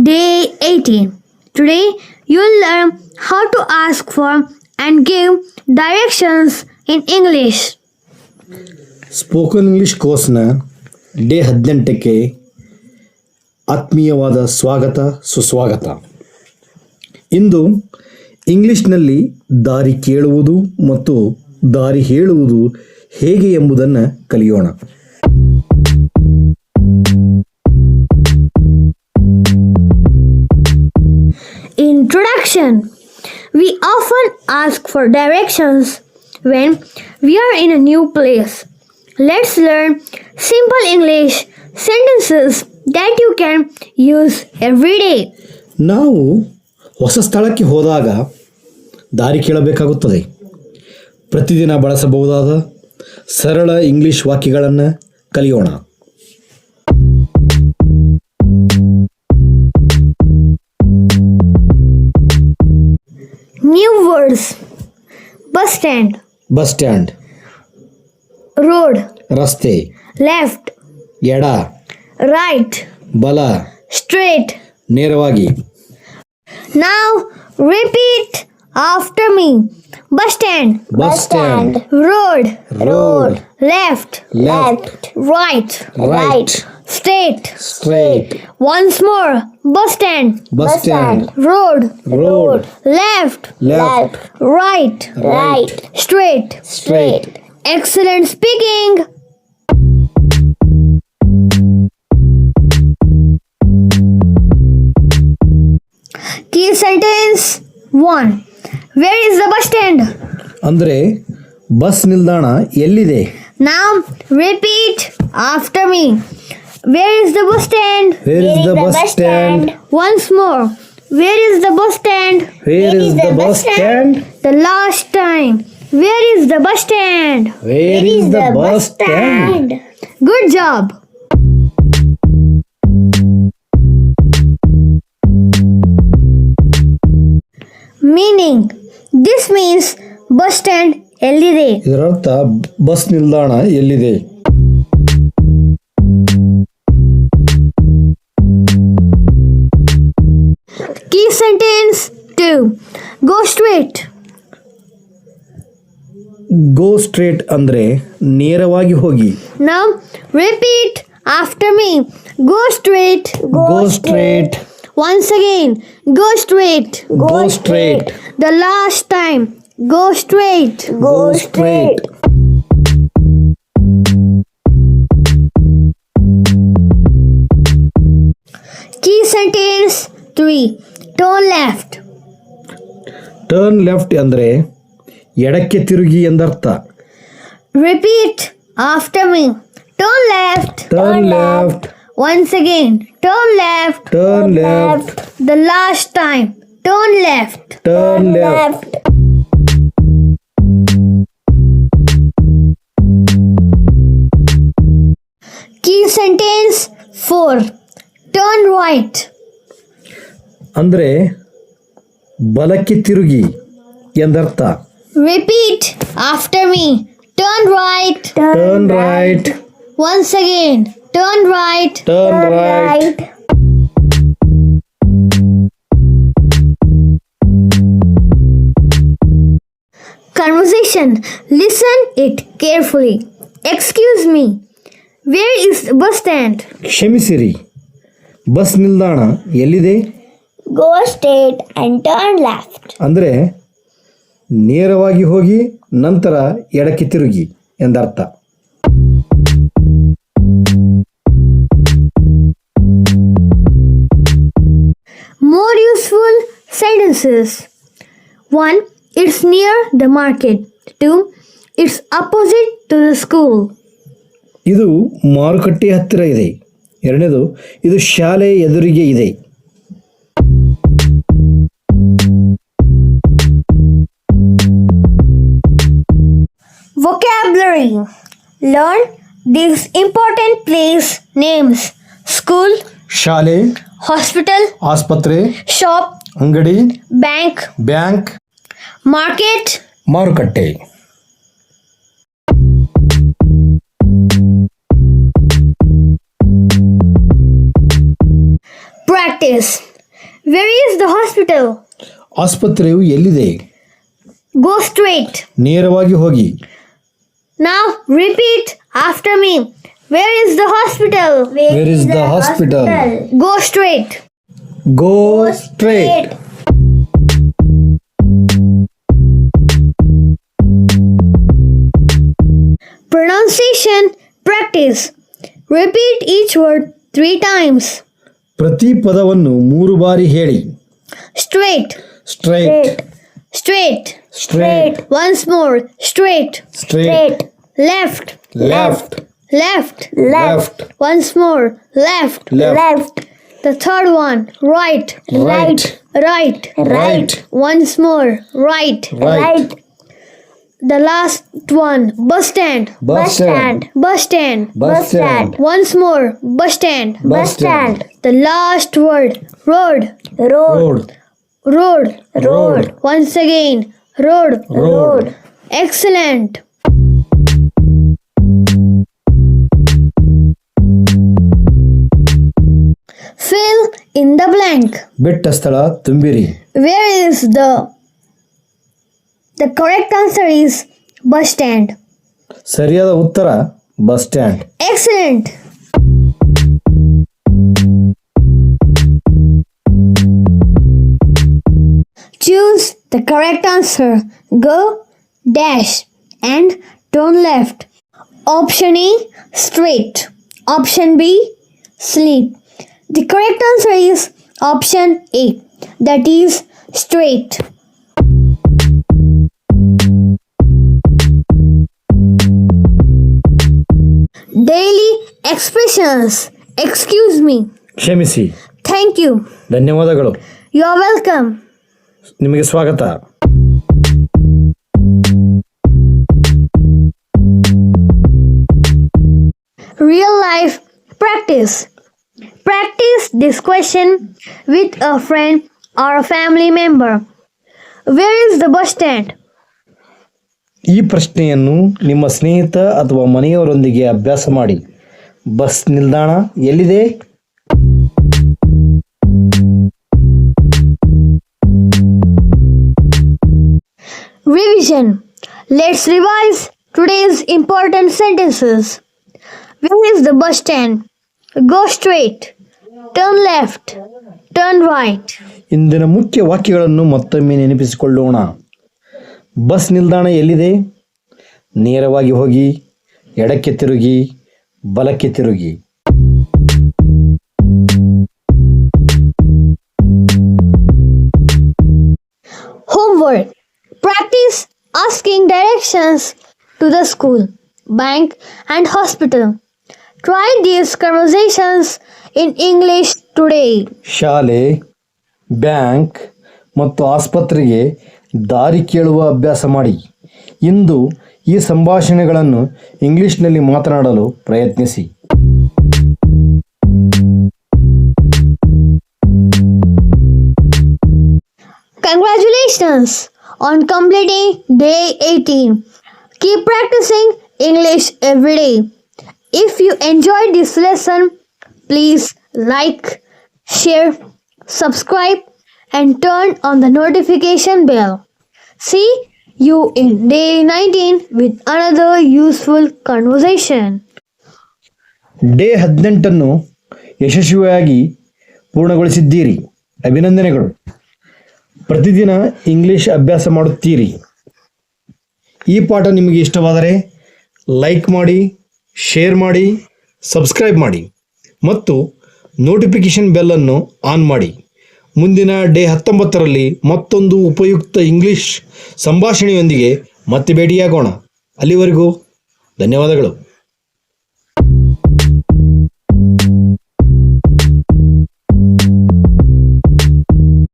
Day 18. Today you'll learn how to ask for and give directions in English. Spoken English ಕೋರ್ಸ್ನ day 18ಕ್ಕೆ ಆತ್ಮೀಯವಾದ ಸ್ವಾಗತ ಸುಸ್ವಾಗತ. ಇಂದು ಇಂಗ್ಲಿಷ್ನಲ್ಲಿ ದಾರಿ ಕೇಳುವುದು ಮತ್ತು ದಾರಿ ಹೇಳುವುದು ಹೇಗೆ ಎಂಬುದನ್ನು ಕಲಿಯೋಣ. Introduction. We often ask for directions when we are in a new place. Let's learn simple English sentences that you can use every day. ನಾವು ಹೊಸ ಸ್ಥಳಕ್ಕೆ ಹೋದಾಗ ದಾರಿ ಕೇಳಬೇಕಾಗುತ್ತದೆ. ಪ್ರತಿದಿನ ಬಳಸಬಹುದಾದ ಸರಳ ಇಂಗ್ಲಿಷ್ ವಾಕ್ಯಗಳನ್ನು ಕಲಿಯೋಣ. New words. Bus stand, bus stand, road, ರಸ್ತೆ, left, ಎಡ, right, ಬಲ, straight. ನೇರವಾಗಿ. Now repeat after me. Bus stand, bus stand, road, road, left, left, right, right, straight. Straight, Once more. Bus stand, bus stand, road, road, left, left, right, right, straight. Straight. Excellent speaking. Key sentence 1. Where is the bus stand? ಅಂದರೆ bus ನಿಲ್ದಾಣ ಎಲ್ಲಿದೆ? Now repeat after me. Where is the bus stand? Where is the bus stand? Once more. Where is the bus stand? Where is the bus stand? The last time. Where is the bus stand? Where is the bus stand? Good job. Meaning. This means bus stand ಎಲ್ಲಿದೆ. ಇದರ ಅರ್ಥ bus ನಿಲ್ದಾಣ ಎಲ್ಲಿದೆ. Key sentence 2. Go straight. Go straight ಅಂದರೆ ನೇರವಾಗಿ ಹೋಗಿ. Now repeat after me. Go straight. Go straight, Once again. Go straight. Go straight, The last time. Go straight. Go straight. Key sentence 3. Turn left. Turn left ಅಂದರೆ ಎಡಕ್ಕೆ ತಿರುಗಿ ಎಂದರ್ಥ. Repeat after me. Turn left. Turn left, Once again. Turn left. Turn left, The last time. Turn left. Turn left. Key sentence 4. Turn right. ಅಂದರೆ ಬಲಕ್ಕೆ ತಿರುಗಿ ಎಂದರ್ಥ. Repeat after me. Turn right. Turn right, Once again. Turn right. Turn right. Conversation. Listen it carefully. Excuse me. Where is the bus stand? ಕ್ಷಮಿಸಿರಿ, bus ನಿಲ್ದಾಣ ಎಲ್ಲಿದೆ? Go straight and turn left. ಅಂದರೆ ನೇರವಾಗಿ ಹೋಗಿ ನಂತರ ಎಡಕ್ಕೆ ತಿರುಗಿ ಎಂದರ್ಥ. More useful sentences. 1. It's near the market. 2. It's opposite to the school. ಇದು ಮಾರುಕಟ್ಟೆ ಹತ್ತಿರ ಇದೆ. ಎರಡನೇದು, ಇದು ಶಾಲೆ ಎದುರಿಗೆ ಇದೆ. Vocabulary. Learn these important place names. School, ಶಾಲೆ, hospital, ಆಸ್ಪತ್ರೆ, shop, ಅಂಗಡಿ, bank, ಬ್ಯಾಂಕ್, market, ಮಾರುಕಟ್ಟೆ. Practice. Where is the hospital? ಆಸ್ಪತ್ರೆಯು ಎಲ್ಲಿದೆ? Go straight. ನೇರವಾಗಿ ಹೋಗಿ. Now repeat after me. Where is the hospital? Where is the hospital? Go straight. Go straight. Pronunciation practice. Repeat each word 3 times. ಪ್ರತಿ ಪದವನ್ನು 3 ಬಾರಿ ಹೇಳಿ. Straight. Straight. Straight. Straight. Once more. Straight. Straight. Left. Left. Left. Left. Once more. Left. Left. The third one. Right. Right. Right. Right. Once more. Right. Right. The last one. Bus stand. Bus stand. Bus stand. Bus stand. Once more. Bus stand. Bus stand. The last word. Road. Road. Road. Road. Once again. Road. Road. Excellent. Fill in the blank. ಬಿಟ್ಟ ಸ್ಥಳ ತುಂಬಿರಿ. Where is the correct answer is bus stand. ಸರಿಯಾದ ಉತ್ತರ bus stand. Excellent. Choose the correct answer. Go dash and turn left. Option A straight. Option B sleep. The correct answer is option A, that is straight. Daily expressions. Excuse me. ಕ್ಷಮಿಸಿ. Thank you. ಧನ್ಯವಾದಗಳು. You are welcome. ನಿಮಗೆ ಸ್ವಾಗತ. Real life practice. Practice this question with a friend or a family member. Where is the bus stand? ಈ ಪ್ರಶ್ನೆಯನ್ನು ನಿಮ್ಮ ಸ್ನೇಹಿತ ಅಥವಾ ಮನೆಯವರೊಂದಿಗೆ ಅಭ್ಯಾಸ ಮಾಡಿ. ಬಸ್ ನಿಲ್ದಾಣ ಎಲ್ಲಿದೆ? Revision. Let's revise today's important sentences. Where is the bus stand? Go straight. Turn left. Turn right. ಇಂದಿನ ಮುಖ್ಯ ವಾಕ್ಯಗಳನ್ನು ಮತ್ತೊಮ್ಮೆ ನೆನಪಿಸಿಕೊಳ್ಳೋಣ. ಬಸ್ ನಿಲ್ದಾಣ ಎಲ್ಲಿದೆ? ನೇರವಾಗಿ ಹೋಗಿ, ಎಡಕ್ಕೆ ತಿರುಗಿ, ಬಲಕ್ಕೆ ತಿರುಗಿ. Homework. Practice asking directions to the school, bank, and hospital. Try these conversations in English today. ಶಾಲೆ, ಬ್ಯಾಂಕ್ ಮತ್ತು ಆಸ್ಪತ್ರೆಗೆ ದಾರಿ ಕೇಳುವ ಅಭ್ಯಾಸ ಮಾಡಿ. ಇಂದು ಈ ಸಂಭಾಷಣೆಗಳನ್ನು ಇಂಗ್ಲಿಷ್ನಲ್ಲಿ ಮಾತನಾಡಲು ಪ್ರಯತ್ನಿಸಿ. Congratulations on completing day 18. Keep practicing English every day. If you enjoyed this lesson, please like, share, subscribe, and turn on the notification bell. See you in day 19 with another useful conversation. Day 18 ಯಶಸ್ವಿಯಾಗಿ ಪೂರ್ಣಗೊಳಿಸಿದ್ದೀರಿ. ಅಭಿನಂದನೆಗಳು. ಪ್ರತಿದಿನ English ಅಭ್ಯಾಸ ಮಾಡುತ್ತೀರಿ. ಈ ಪಾಠ ನಿಮಗೆ ಇಷ್ಟವಾದರೆ like ಮಾಡಿ, ಶೇರ್ ಮಾಡಿ, ಸಬ್ಸ್ಕ್ರೈಬ್ ಮಾಡಿ ಮತ್ತು ನೋಟಿಫಿಕೇಷನ್ ಬೆಲ್ಲನ್ನು ಆನ್ ಮಾಡಿ. ಮುಂದಿನ ಡೇ 19ರಲ್ಲಿ ಮತ್ತೊಂದು ಉಪಯುಕ್ತ ಇಂಗ್ಲಿಷ್ ಸಂಭಾಷಣೆಯೊಂದಿಗೆ ಮತ್ತೆ ಭೇಟಿಯಾಗೋಣ. ಅಲ್ಲಿವರೆಗೂ ಧನ್ಯವಾದಗಳು.